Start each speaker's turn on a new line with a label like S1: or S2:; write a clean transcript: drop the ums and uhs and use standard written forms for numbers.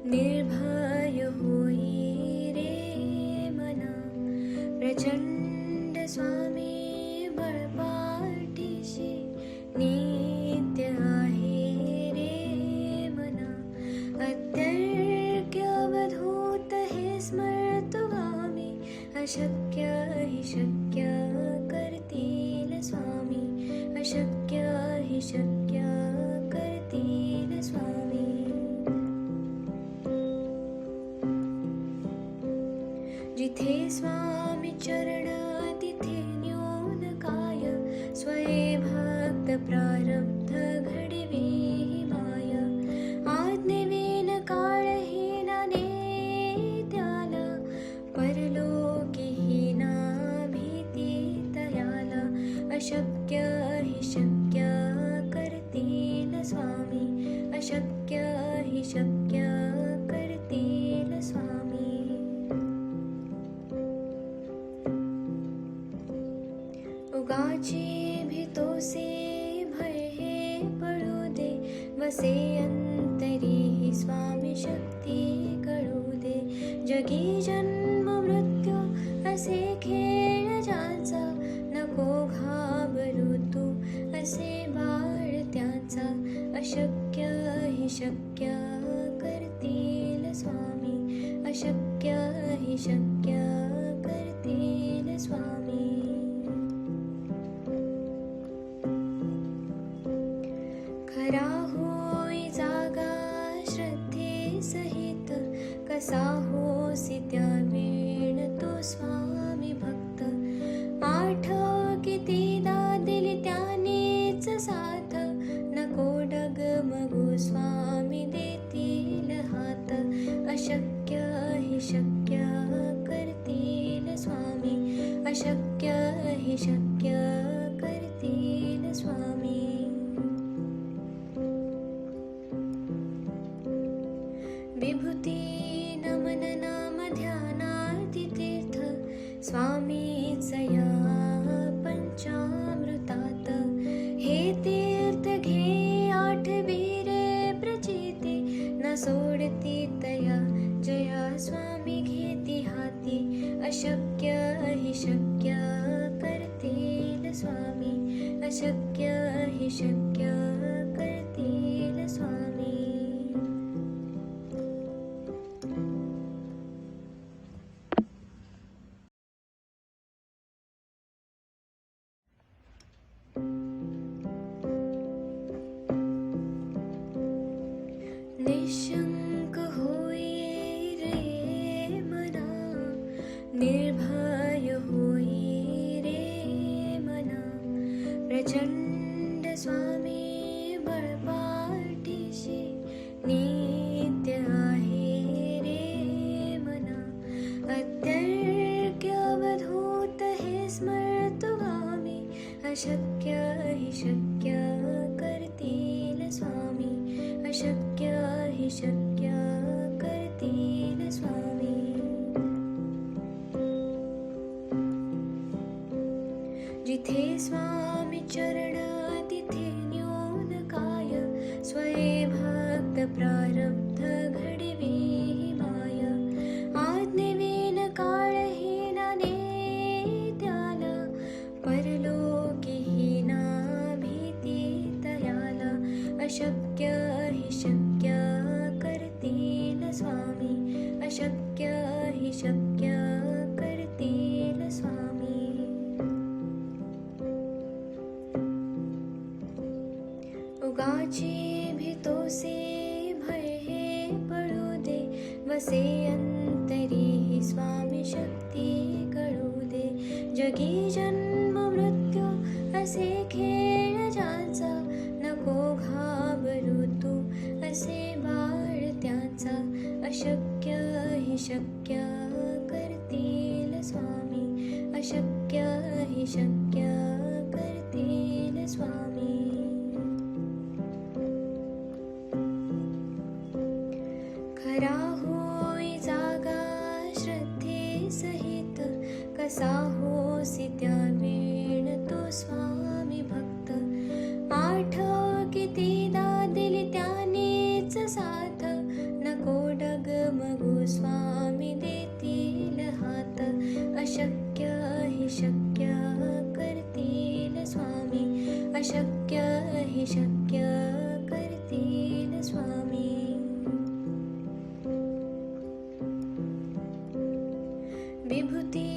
S1: निर्भय होई रे मना, प्रचंड स्वामी बळपाठीशी नित्य आहे रे मना. अत्यर्क्य अवधूत हे स्मर्तुगामी, अशक्य हि शक्य करतील स्वामी, अशक्य हि शक्य करतील स्वामी. जिथे स्वामी चरण तिथे न्यून काय, स्वये भक्त प्रारब्ध घडवी माय. आज्ञेविन काळहीना नेत्याला, परलोकीहीना भीती तयाला. अशक्य हि शक्य करतील स्वामी, अशक्य हि शक्य करतील स्वामी. उगाची भीतोसे भय हे पळू दे, वसे अंतरी ही स्वामी शक्ती कळू दे. जगी जन्म मृत्यू असे खेळ ज्याचा, नको घाबरू तू असे बाळ त्याचा. अशक्य हि शक्य करतील स्वामी, अशक्य हि शक्य करतील स्वामी. खरा होई जागा श्रद्धे सहित, कसा होसी त्या वेळ तो स्वामी भक्त. आठव कितीदा दिली त्यानेच साथ, नको डगमगू स्वामी देतील हात. अशक्य हि शक्य करतील स्वामी, अशक्य हि शक्य करतील स्वामी. विभूती नमन नाम ध्यानार्ती तीर्थ, स्वामीच या पंचामृतात. हे तीर्थ घे आठवी रे प्रचिती, न सोडती तया जया स्वामी घेती हाती. अशक्य हि शक्य करतील स्वामी, अशक्य हि शक्य करतील स्वामी. निशंक होई रे मना, निर्भय होई रे मना. प्रचंड स्वामी बळपाठीशी नित्य आहे रे मना. अत्यर्क्य अवधूत हे स्मर्तुगामी, अशक्य हि शक्य करतील स्वामी, अशक्य हि शक्य करतील स्वामी. जिथे स्वामी चरण तिथे न्यून काय, स्वये भक्त प्रारब्ध घडवी माय. आज्ञेविन काळहीना नेत्याला, परलोकीहीना भीती तयाला. अशक्य हि शक्य करतील स्वामी, अशक्य हि शक्य करतील स्वामी. उगाची भीतोसे भय हे पळू दे, वसे अंतरी ही स्वामी शक्ती कळू दे. जगी जन्म मृत्यू असे खेळ ज्याचा, नको घाबरू तू असे बाळ त्याचा. अशक्य हि शक्य करतील स्वामी, अशक्य हि शक्य करतील स्वामी. खरा होई जागा श्रद्धे सहित, कसा होसी त्या वेळ तो स्वामी भक्त. आठव कितीदा दिली त्यानेच साथ, नको डग विभूती